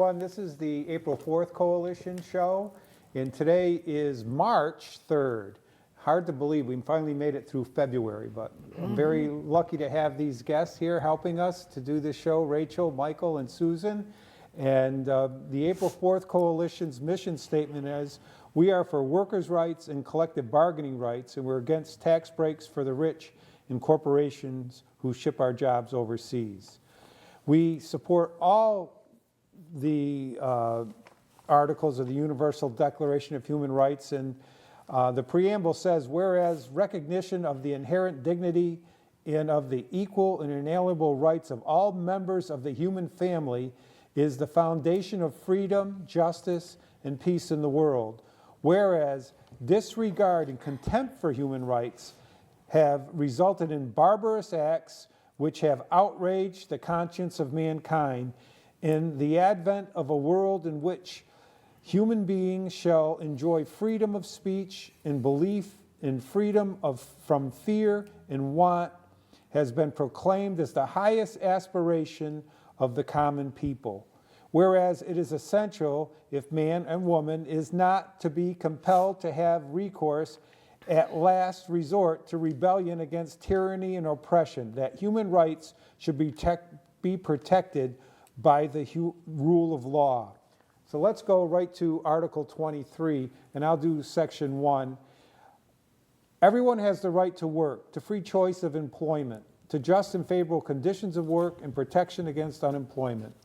everyone. This is the April 4th Coalition show, and today is March 3rd. Hard to believe we finally made it through February, but I'm very lucky to have these guests here helping us to do this show, Rachel, Michael, and Susan. And the April 4th Coalition's mission statement is, we are for workers' rights and collective bargaining rights, and we're against tax breaks for the rich and corporations who ship our jobs overseas. We support all the articles of the Universal Declaration of Human Rights, and the preamble says, whereas recognition of the inherent dignity and of the equal and inalienable rights of all members of the human family is the foundation of freedom, justice, and peace in the world. Whereas disregard and contempt for human rights have resulted in barbarous acts which have outraged the conscience of mankind, in the advent of a world in which human beings shall enjoy freedom of speech and belief, and freedom from fear and want has been proclaimed as the highest aspiration of the common people. Whereas it is essential, if man and woman is not to be compelled to have recourse at last resort to rebellion against tyranny and oppression, that human rights should be protected by the rule of law. So let's go right to Article 23, and I'll do Section 1. Everyone has the right to work, to free choice of employment, to just and favorable conditions of work, and protection against unemployment.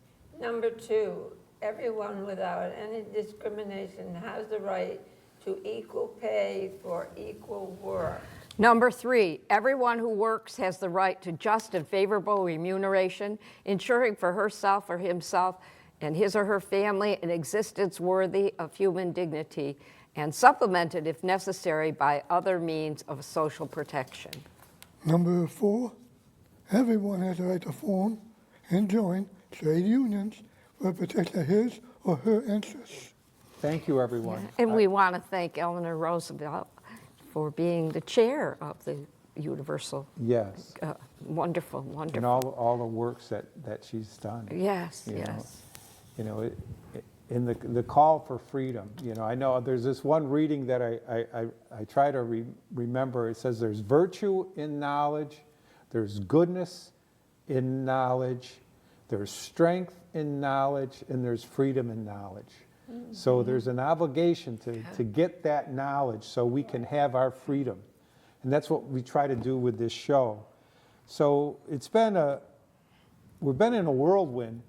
Number 2, everyone without any discrimination has the right to equal pay for equal work. Number 3, everyone who works has the right to just and favorable remuneration, ensuring for herself or himself and his or her family an existence worthy of human dignity, and supplemented, if necessary, by other means of social protection. Number 4, everyone has the right to form and join trade unions for protecting his or her interests. Thank you, everyone. And we want to thank Eleanor Roosevelt for being the chair of the Universal. Yes. Wonderful, wonderful. And all the works that she's done. Yes, you yes. know, in the call for freedom, I know there's this one reading that I try to remember. It says there's virtue in knowledge, there's goodness in knowledge, there's strength in knowledge, and there's freedom in knowledge. Mm-hmm. So there's an obligation to get that knowledge so we can have our freedom. And that's what we try to do with this show. So we've been in a whirlwind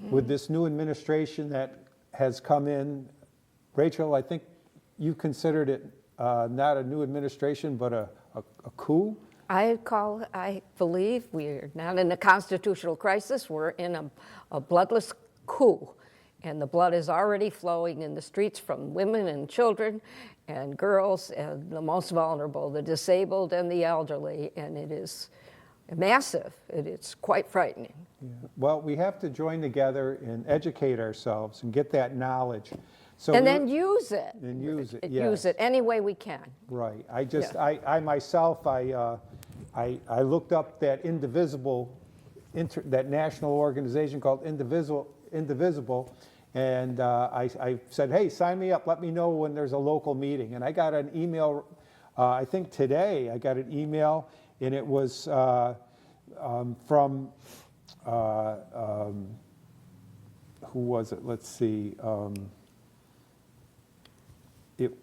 with this new administration that has come in. Rachel, I think you considered it not a new administration, but a coup? I believe we're not in a constitutional crisis. We're in a bloodless coup. And the blood is already flowing in the streets from women and children and girls and the most vulnerable, the disabled and the elderly. And it is massive. It's quite frightening. Yeah. Well, we have to join together and educate ourselves and get that knowledge. So then use it. And use it, yes. Use it any way we can. Right. I myself, I looked up that that national organization called Indivisible, and I said, hey, sign me up. Let me know when there's a local meeting. And I got an email, I think today, I got an email, and it was from, who was it? Let's see. It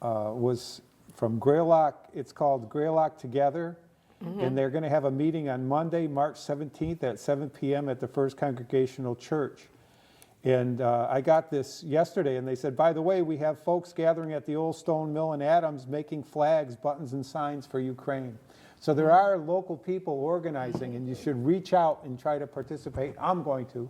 was from Greylock. It's called Greylock Together. Mm-hmm. And they're going to have a meeting on Monday, March 17th at 7 p.m. at the First Congregational Church. And I got this yesterday, and they said, by the way, we have folks gathering at the Old Stone Mill in Adams making flags, buttons, and signs for Ukraine. So there are local people organizing, and you should reach out and try to participate. I'm going to.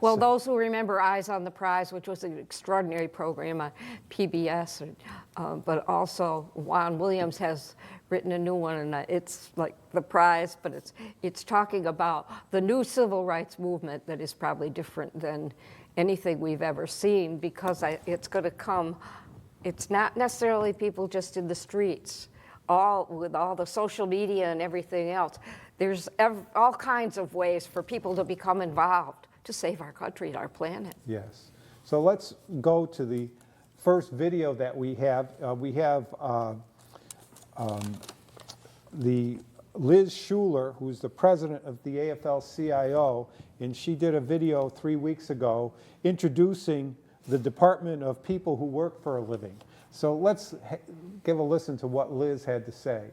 Well, those who remember Eyes on the Prize, which was an extraordinary program on PBS, but also Juan Williams has written a new one, and it's like The Prize, but it's talking about the new civil rights movement that is probably different than anything we've ever seen, because it's going to come, it's not necessarily people just in the streets. With all the social media and everything else, there's all kinds of ways for people to become involved, to save our country and our planet. Yes. So let's go to the first video that we have. We have the Liz Schuler, who's the president of the AFL-CIO, and she did a video 3 weeks ago introducing the Department of People Who Work for a Living. So let's give a listen to what Liz had to say.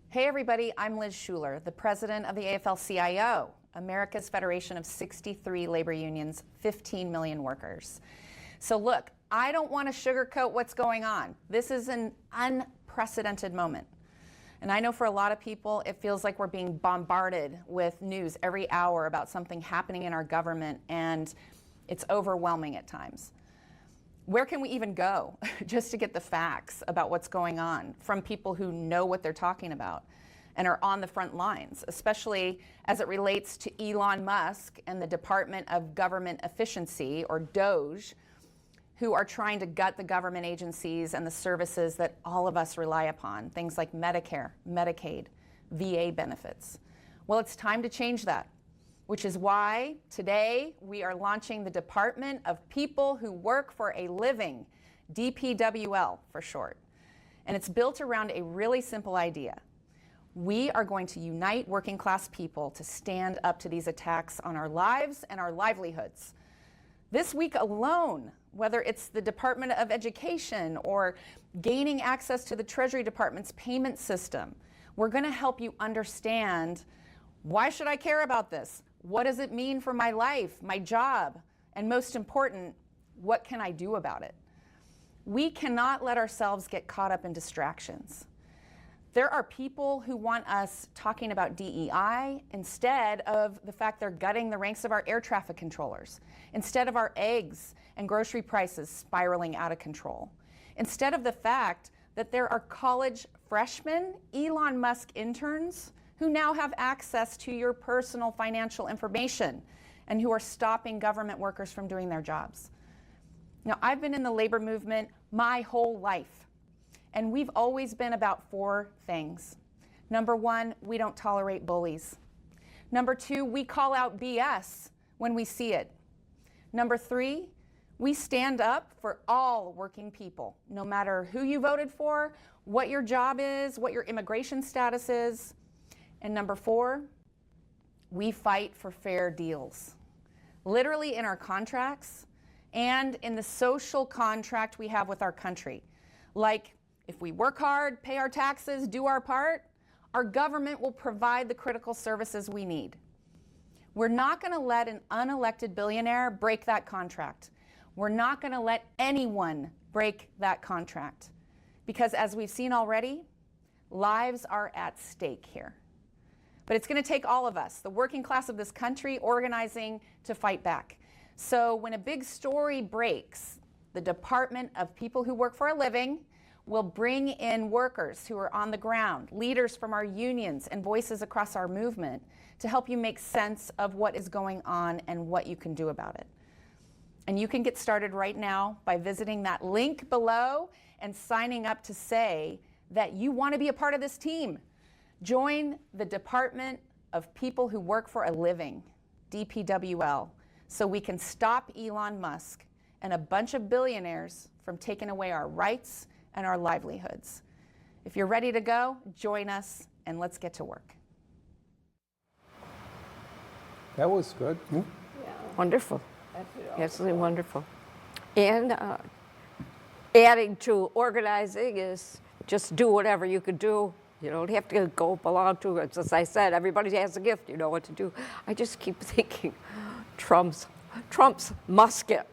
Hey everybody, I'm Liz Schuler, the president of the AFL-CIO, America's Federation of 63 labor unions, 15 million workers. So look, I don't want to sugarcoat what's going on. This is an unprecedented moment. And I know for a lot of people, it feels like we're being bombarded with news every hour about something happening in our government, and it's overwhelming at times. Where can we even go just to get the facts about what's going on from people who know what they're talking about and are on the front lines, especially as it relates to Elon Musk and the Department of Government Efficiency, or DOGE, who are trying to gut the government agencies and the services that all of us rely upon, things like Medicare, Medicaid, VA benefits. Well, it's time to change that, which is why today we are launching the Department of People Who Work for a Living, DPWL for short. And it's built around a really simple idea. We are going to unite working class people to stand up to these attacks on our lives and our livelihoods. This week alone, whether it's the Department of Education or gaining access to the Treasury Department's payment system, we're going to help you understand, why should I care about this? What does it mean for my life, my job? And most important, what can I do about it? We cannot let ourselves get caught up in distractions. There are people who want us talking about DEI instead of the fact they're gutting the ranks of our air traffic controllers, instead of our eggs and grocery prices spiraling out of control, instead of the fact that there are college freshmen, Elon Musk interns, who now have access to your personal financial information and who are stopping government workers from doing their jobs. Now, I've been in the labor movement my whole life, and we've always been about 4 things. Number 1, we don't tolerate bullies. Number 2, we call out BS when we see it. Number 3, we stand up for all working people, no matter who you voted for, what your job is, what your immigration status is. And number 4, we fight for fair deals. Literally in our contracts and in the social contract we have with our country. Like, if we work hard, pay our taxes, do our part, our government will provide the critical services we need. We're not going to let an unelected billionaire break that contract. We're not going to let anyone break that contract. Because as we've seen already, lives are at stake here. But it's going to take all of us, the working class of this country, organizing to fight back. So when a big story breaks, the Department of People Who Work for a Living will bring in workers who are on the ground, leaders from our unions and voices across our movement to help you make sense of what is going on and what you can do about it. And you can get started right now by visiting that link below and signing up to say that you want to be a part of this team. Join the Department of People Who Work for a Living, DPWL, so we can stop Elon Musk and a bunch of billionaires from taking away our rights and our livelihoods. If you're ready to go, join us and let's get to work. That was good. Wonderful. Absolutely wonderful. And adding to organizing is just do whatever you could do. You don't have to go belong to it. As I said, everybody has a gift. You know what to do. I just keep thinking, Trump's musket.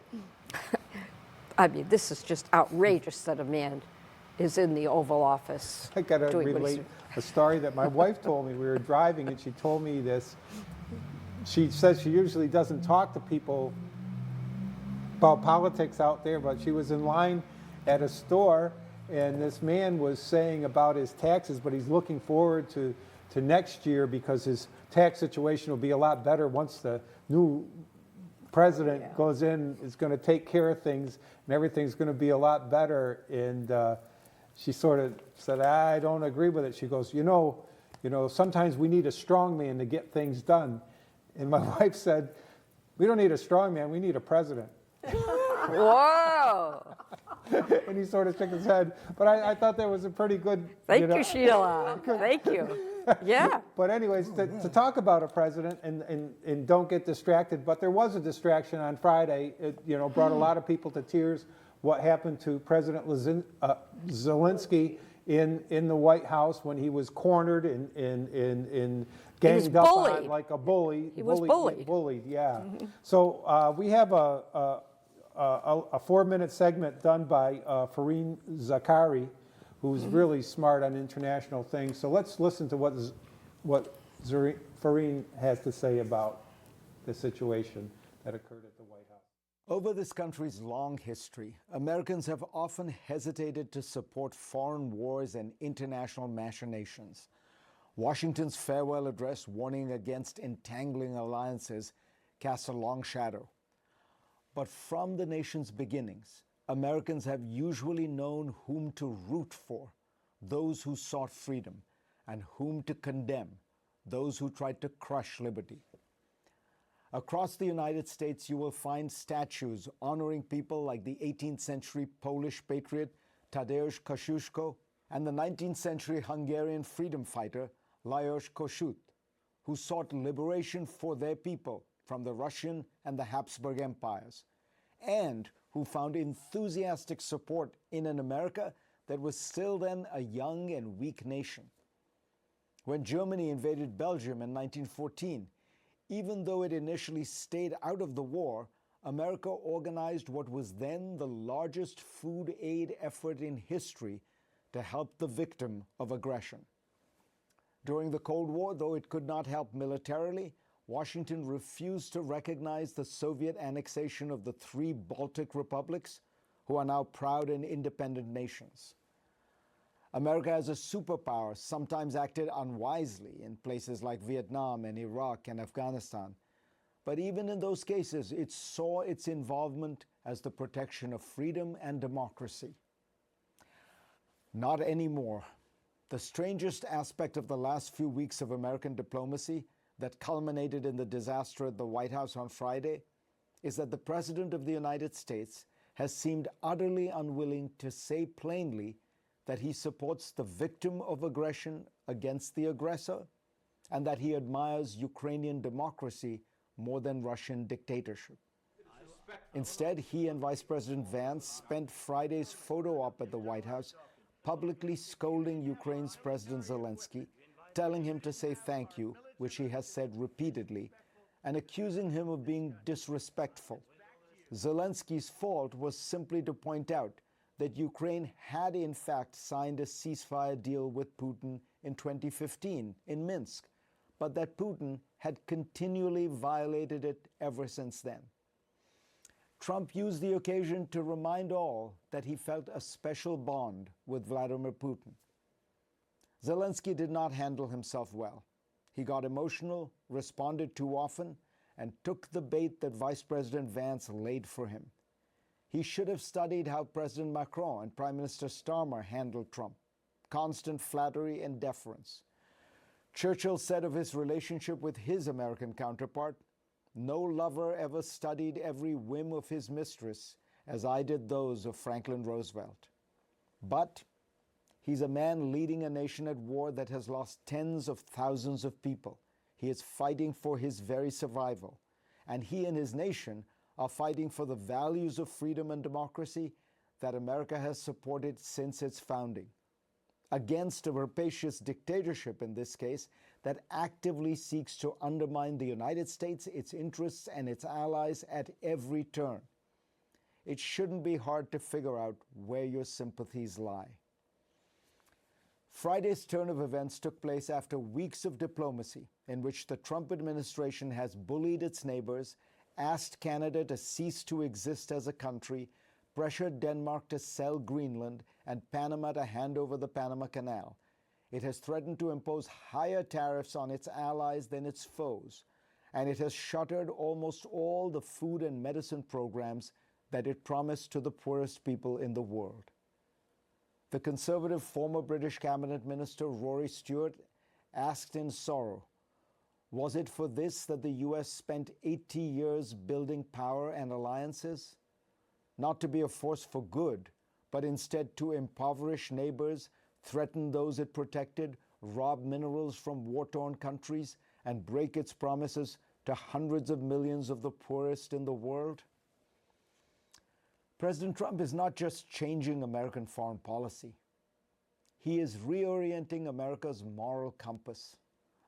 I mean, this is just outrageous that a man is in the Oval Office. I got to doing what he's relate a story that my wife told me. We were driving and she told me this. She says she usually doesn't talk to people about politics out there, but she was in line at a store and this man was saying about his taxes, but he's looking forward to next year because his tax situation will be a lot better once the new president goes in, is going to take care of things and everything's going to be a lot better. And she sort of said, I don't agree with it. She goes, you know, sometimes we need a strong man to get things done. And my wife said, "We don't need a strong man, we need a president." Whoa! And he sort of shook his head. But I thought that was a pretty good. Thank you, Sheila. Thank you. Yeah. But anyways, to talk about a president and don't get distracted, but there was a distraction on Friday. It, brought a lot of people to tears. What happened to President Zelensky in the White House when he was cornered and ganged up on bullied. like a bully. He was bullied. Bullied, yeah. So we have a 4-minute segment done by Fareen Zakari, who's really smart on international things. So let's listen to what Fareen has to say about the situation that occurred at the White House. Over this country's long history, Americans have often hesitated to support foreign wars and international machinations. Washington's farewell address warning against entangling alliances casts a long shadow. But from the nation's beginnings, Americans have usually known whom to root for, those who sought freedom, and whom to condemn, those who tried to crush liberty. Across the United States, you will find statues honoring people like the 18th century Polish patriot Tadeusz Kościuszko and the 19th century Hungarian freedom fighter Lajos Kossuth, who sought liberation for their people from the Russian and the Habsburg empires, and who found enthusiastic support in an America that was still then a young and weak nation. When Germany invaded Belgium in 1914, even though it initially stayed out of the war, America organized what was then the largest food aid effort in history to help the victim of aggression. During the Cold War, though it could not help militarily, Washington refused to recognize the Soviet annexation of the 3 Baltic republics, who are now proud and independent nations. America as a superpower sometimes acted unwisely in places like Vietnam and Iraq and Afghanistan. But even in those cases, it saw its involvement as the protection of freedom and democracy. Not anymore. The strangest aspect of the last few weeks of American diplomacy that culminated in the disaster at the White House on Friday is that the President of the United States has seemed utterly unwilling to say plainly that he supports the victim of aggression against the aggressor and that he admires Ukrainian democracy more than Russian dictatorship. Instead, he and Vice President Vance spent Friday's photo op at the White House publicly scolding Ukraine's President Zelensky, telling him to say thank you, which he has said repeatedly, and accusing him of being disrespectful. Zelensky's fault was simply to point out that Ukraine had in fact signed a ceasefire deal with Putin in 2015 in Minsk, but that Putin had continually violated it ever since then. Trump used the occasion to remind all that he felt a special bond with Vladimir Putin. Zelensky did not handle himself well. He got emotional, responded too often, and took the bait that Vice President Vance laid for him. He should have studied how President Macron and Prime Minister Starmer handled Trump. Constant flattery and deference. Churchill said of his relationship with his American counterpart, "No lover ever studied every whim of his mistress as I did those of Franklin Roosevelt." But he's a man leading a nation at war that has lost tens of thousands of people. He is fighting for his very survival. And he and his nation are fighting for the values of freedom and democracy that America has supported since its founding, against a rapacious dictatorship in this case that actively seeks to undermine the United States, its interests, and its allies at every turn. It shouldn't be hard to figure out where your sympathies lie. Friday's turn of events took place after weeks of diplomacy in which the Trump administration has bullied its neighbors, asked Canada to cease to exist as a country, pressured Denmark to sell Greenland, and Panama to hand over the Panama Canal. It has threatened to impose higher tariffs on its allies than its foes, and it has shuttered almost all the food and medicine programs that it promised to the poorest people in the world. The conservative former British cabinet minister Rory Stewart asked in sorrow, Was it for this that the US spent 80 years building power and alliances? Not to be a force for good, but instead to impoverish neighbors, threaten those it protected, rob minerals from war-torn countries, and break its promises to hundreds of millions of the poorest in the world? President Trump is not just changing American foreign policy. He is reorienting America's moral compass,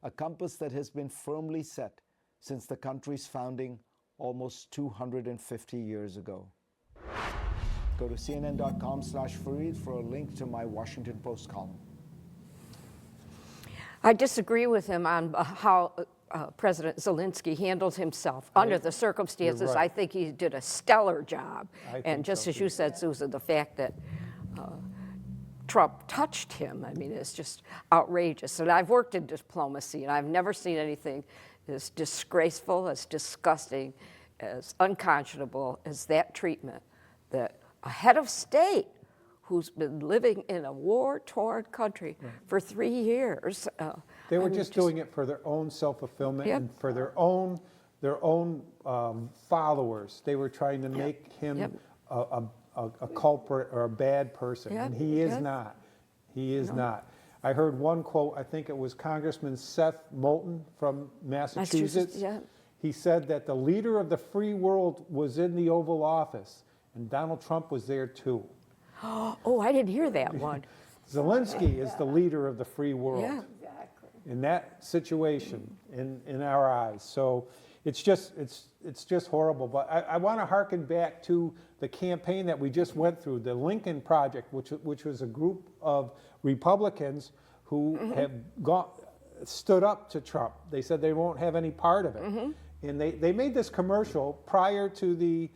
a compass that has been firmly set since the country's founding almost 250 years ago. Go to cnn.com/Fareed for a link to my Washington Post column. I disagree with him on how President Zelensky handled himself under the circumstances. right. I think he did a stellar job. I think And just so, as too. you said, Susan, the fact that Trump touched him, I mean, it's just outrageous. And I've worked in diplomacy, and I've never seen anything as disgraceful, as disgusting, as unconscionable as that treatment that a head of state who's been living in a war-torn country for 3 years. They were just doing it for their own self-fulfillment Yep. and for their own followers. They were trying to make him Yep. a culprit or a bad person, Yep. and he is Yep. not. He is not. I heard one quote, I think it was Congressman Seth Moulton from Massachusetts. Yeah. He said that the leader of the free world was in the Oval Office, and Donald Trump was there too. Oh, I didn't hear that one. Zelensky is the leader of the free world. Yeah. Exactly. In that situation, in our eyes. So it's just horrible. But I want to hearken back to the campaign that we just went through, the Lincoln Project, which was a group of Republicans who have stood up to Trump. They said they won't have any part of it. And they made this commercial prior to the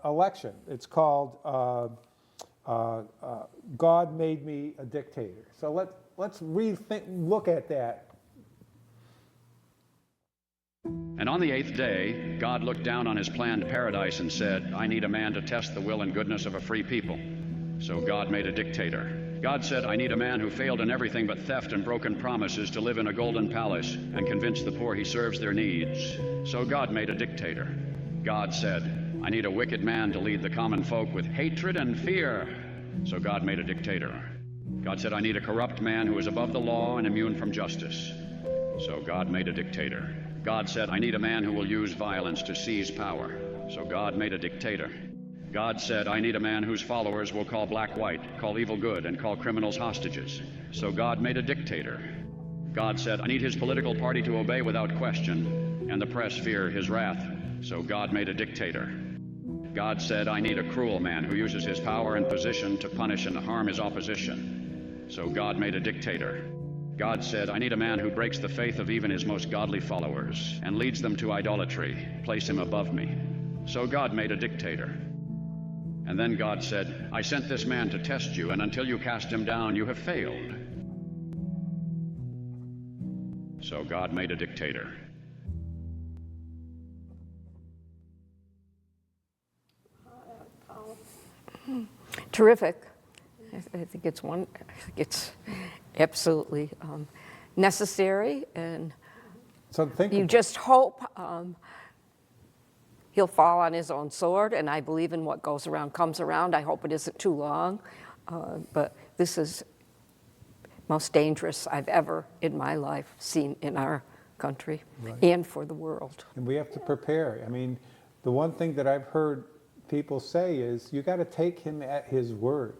election. It's called God Made Me a Dictator. So let's look at that. And on the 8th day, God looked down on his planned paradise and said, I need a man to test the will and goodness of a free people. So God made a dictator. God said, I need a man who failed in everything but theft and broken promises to live in a golden palace and convince the poor he serves their needs. So God made a dictator. God said, I need a wicked man to lead the common folk with hatred and fear. So God made a dictator. God said, I need a corrupt man who is above the law and immune from justice. So God made a dictator. God said, I need a man who will use violence to seize power. So God made a dictator. God said, I need a man whose followers will call black white, call evil good, and call criminals hostages. So God made a dictator. God said, I need his political party to obey without question, and the press fear his wrath. So God made a dictator. God said, I need a cruel man who uses his power and position to punish and harm his opposition. So God made a dictator. God said, I need a man who breaks the faith of even his most godly followers and leads them to idolatry. Place him above me. So God made a dictator. And then God said, I sent this man to test you, and until you cast him down, you have failed. So God made a dictator. Terrific. I think it's absolutely necessary, and So think you just hope he'll fall on his own sword, and I believe in what goes around comes around. I hope it isn't too long, but this is most dangerous I've ever in my life seen in our country and for the world. And we have to prepare. I mean, the one thing that I've heard people say is you got to take him at his word.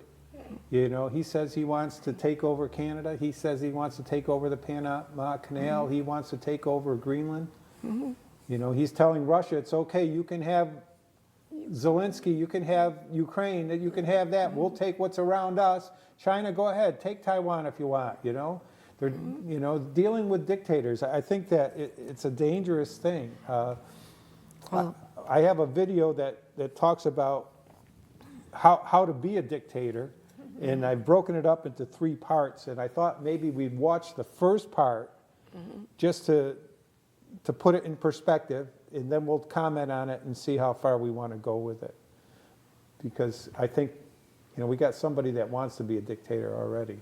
You know, he says he wants to take over Canada. He says he wants to take over the Panama Canal. He wants to take over Greenland. You know, he's telling Russia, it's okay, you can have Zelensky, you can have Ukraine, you can have that. We'll take what's around us. China, go ahead, take Taiwan if you want, you know. They're, you know, dealing with dictators. I think that it's a dangerous thing. I have a video that talks about how to be a dictator, and I've broken it up into 3 parts, and I thought maybe we'd watch the first part just to put it in perspective, and then we'll comment on it and see how far we want to go with it. Because I think, you know, we got somebody that wants to be a dictator already.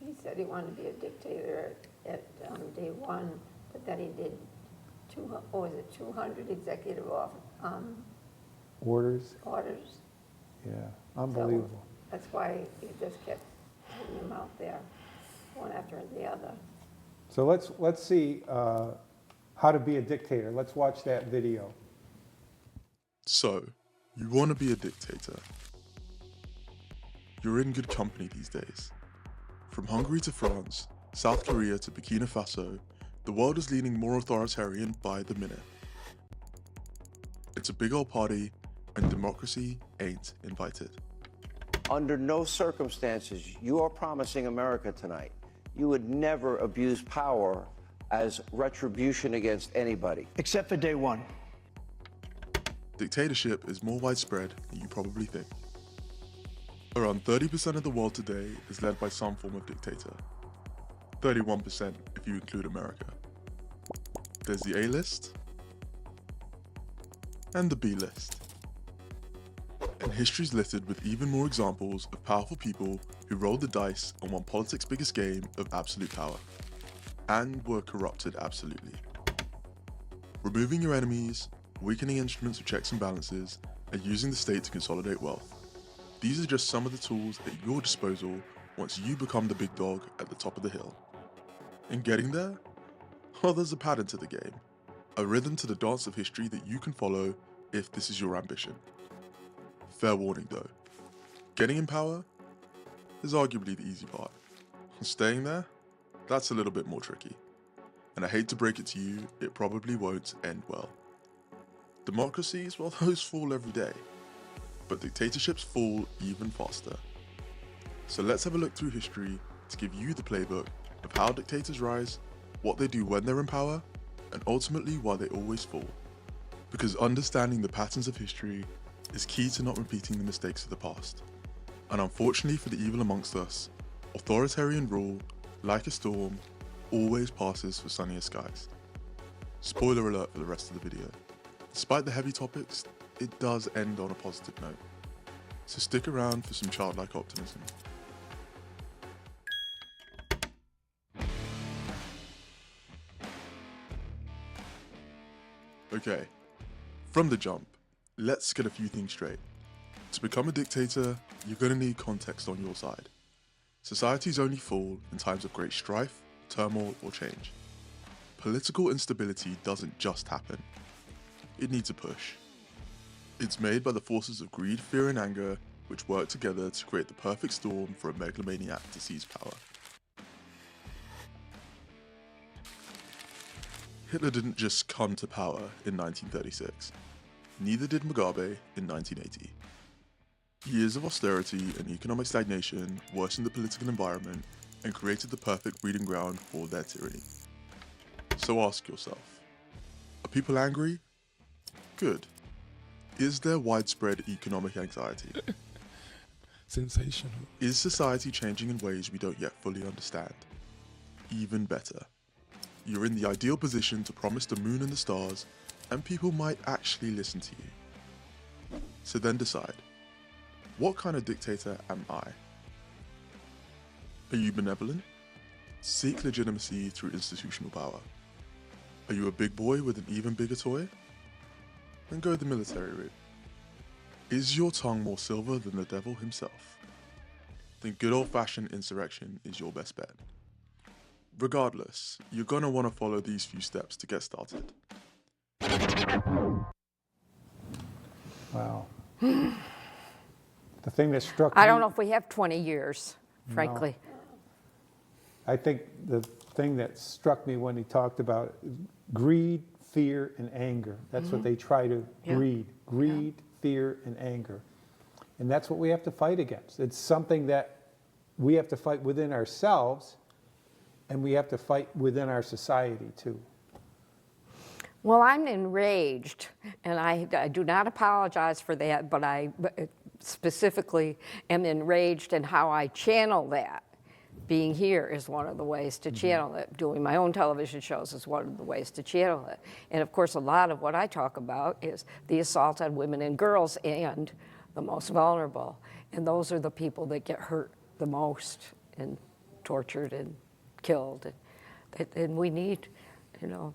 He said he wanted to be a dictator at day one, but that he did 200 executive Orders, orders. yeah, So unbelievable. that's why he just kept putting them out there, one after the other. So let's see how to be a dictator. Let's watch that video. So, you want to be a dictator. You're in good company these days. From Hungary to France, South Korea to Burkina Faso, the world is leaning more authoritarian by the minute. It's a big old party, and democracy ain't invited. Under no circumstances, you are promising America tonight you would never abuse power as retribution against anybody. Except for day one. Dictatorship is more widespread than you probably think. Around 30% of the world today is led by some form of dictator. 31% if you include America. There's the A list and the B list. And history's littered with even more examples of powerful people who rolled the dice and won politics' biggest game of absolute power. And were corrupted absolutely. Removing your enemies, weakening instruments of checks and balances, and using the state to consolidate wealth. These are just some of the tools at your disposal once you become the big dog at the top of the hill. And getting there? Well, there's a pattern to the game. A rhythm to the dance of history that you can follow if this is your ambition. Fair warning though, getting in power is arguably the easy part. Staying there, that's a little bit more tricky. And I hate to break it to you, it probably won't end well. Democracies, well, those fall every day. But dictatorships fall even faster. So let's have a look through history to give you the playbook of how dictators rise, what they do when they're in power, and ultimately why they always fall. Because understanding the patterns of history is key to not repeating the mistakes of the past. And unfortunately for the evil amongst us, authoritarian rule, like a storm, always passes for sunnier skies. Spoiler alert for the rest of the video. Despite the heavy topics, it does end on a positive note. So stick around for some childlike optimism. Okay, from the jump, let's get a few things straight. To become a dictator, you're gonna need context on your side. Societies only fall in times of great strife, turmoil, or change. Political instability doesn't just happen. It needs a push. It's made by the forces of greed, fear, and anger, which work together to create the perfect storm for a megalomaniac to seize power. Hitler didn't just come to power in 1936. Neither did Mugabe in 1980. Years of austerity and economic stagnation worsened the political environment and created the perfect breeding ground for their tyranny. So ask yourself, are people angry? Good. Is there widespread economic anxiety? Sensational. Is society changing in ways we don't yet fully understand? Even better. You're in the ideal position to promise the moon and the stars, and people might actually listen to you. So then decide, what kind of dictator am I? Are you benevolent? Seek legitimacy through institutional power. Are you a big boy with an even bigger toy? Then go the military route. Is your tongue more silver than the devil himself? Then good old-fashioned insurrection is your best bet. Regardless, you're gonna want to follow these few steps to get started. Wow. The thing that struck me... I don't know if we have 20 years, frankly. I think the thing that struck me when he talked about greed, fear, and anger. That's what they try to breed. Greed, fear, and anger. And that's what we have to fight against. It's something that we have to fight within ourselves, and we have to fight within our society too. Well, I'm enraged, and I do not apologize for that, but I specifically am enraged in how I channel that. Being here is one of the ways to channel it. Doing my own television shows is one of the ways to channel it. And of course, a lot of what I talk about is the assault on women and girls and the most vulnerable. And those are the people that get hurt the most and tortured and killed. And we need you know,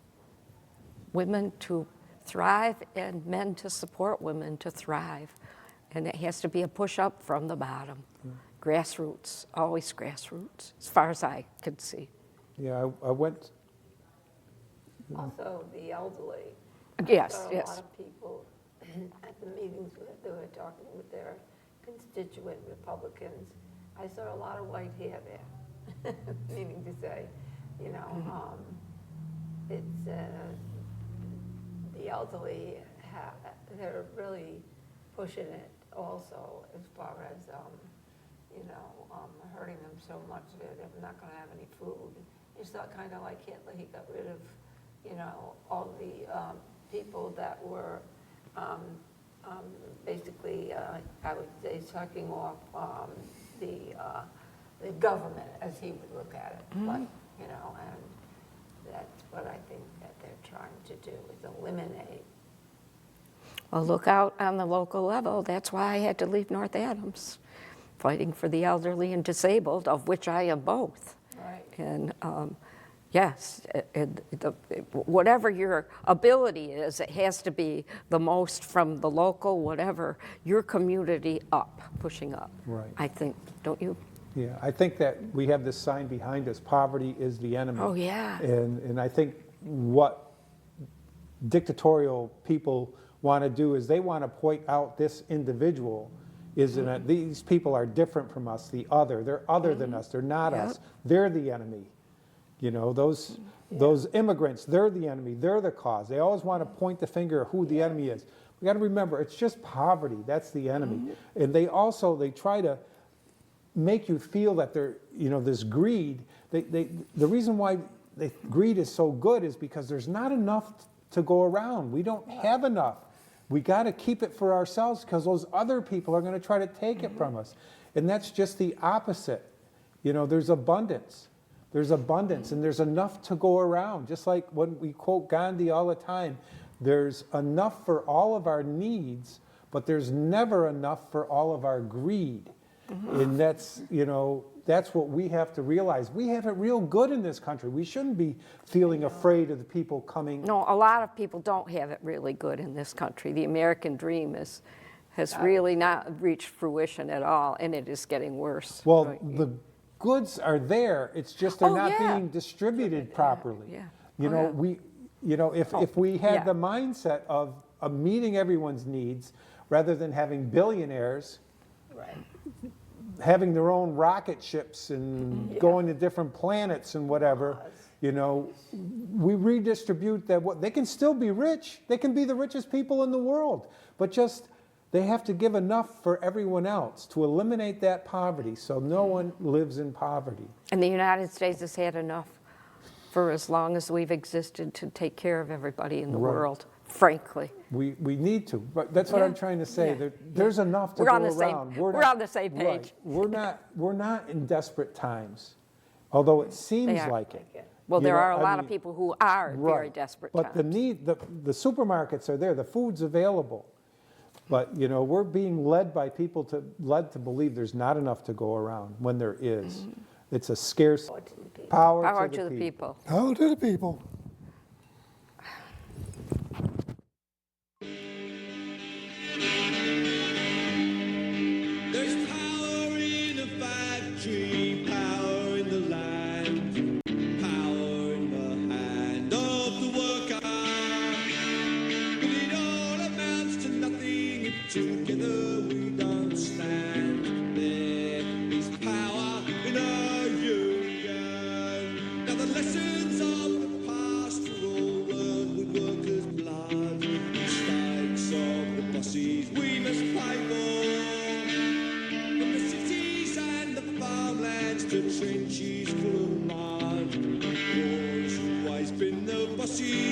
women to thrive and men to support women to thrive. And it has to be a push up from the bottom. Grassroots, always grassroots, as far as I could see. Yeah, I went, Also, the elderly. Yes, Saw a yes. lot of people at the meetings where they were talking with their constituent Republicans. I saw a lot of white hair there, meaning to say, you know, it's, the elderly, they're really pushing it also as far as, you know, hurting them so much that they're not gonna have any food. It's not kind of like Hitler, he got rid of, you know, all the people that were basically, I would say, sucking off the government, as he would look at it. But, you know, and that's what I think that they're trying to do, is eliminate. Well, look out on the local level. That's why I had to leave North Adams, fighting for the elderly and disabled, of which I am both. Right. And yes, whatever your ability is, it has to be the most from the local, whatever, your community up, pushing up. Right. I think, don't you? yeah, I think that we have this sign behind us, poverty is the enemy. Oh, yeah. And I think what dictatorial people want to do is they want to point out this individual is that these people are different from us, the other. They're other than us. They're not Yep. us. They're the enemy. You know, those immigrants, they're the enemy. They're the cause. They always want to point the finger at who the enemy is. We got to remember, it's just poverty. That's the enemy. And they try to make you feel that they're, you know, this greed. The reason why greed is so good is because there's not enough to go around. We don't have enough. We got to keep it for ourselves because those other people are going to try to take it from us. And that's just the opposite. You know, there's abundance. There's abundance and there's enough to go around. Just like when we quote Gandhi all the time, there's enough for all of our needs, but there's never enough for all of our greed. And that's, you know, that's what we have to realize. We have it real good in this country. We shouldn't be feeling afraid of the people coming. No, a lot of people don't have it really good in this country. The American dream has really not reached fruition at all, and it is getting worse. Well, Right. the goods are there. It's just they're Oh, not yeah. being distributed properly. Yeah. You Oh, know, yeah. if we had yeah. the mindset of meeting everyone's needs rather than having billionaires Right. having their own rocket ships and going to different planets and whatever, you know, we redistribute that. They can still be rich. They can be the richest people in the world, but just they have to give enough for everyone else to eliminate that poverty so no one lives in poverty. And the United States has had enough for as long as we've existed to take care of everybody in the Right. world, frankly. We need to, but that's what Yeah. I'm trying to say. Yeah. There's enough to We're go on the same- around. we're on the same right. page. We're not in desperate times, although it seems are. like it. Well, You there know, are a I lot of mean, people who are very right. desperate But times. the supermarkets are there, the food's available. But, you know, we're being led to believe there's not enough to go around when there is. It's a scarce power Power to the people. Power to the people. There's power in the factory, power in the land, power in the hand of the worker. But it all amounts to nothing if together we don't stand. There is power in our union. Now the lessons of the past were all learned with workers' blood. The strikes of the bosses we must pay for. From the cities and the farmlands to trenches full of mud. War's always been the bosses'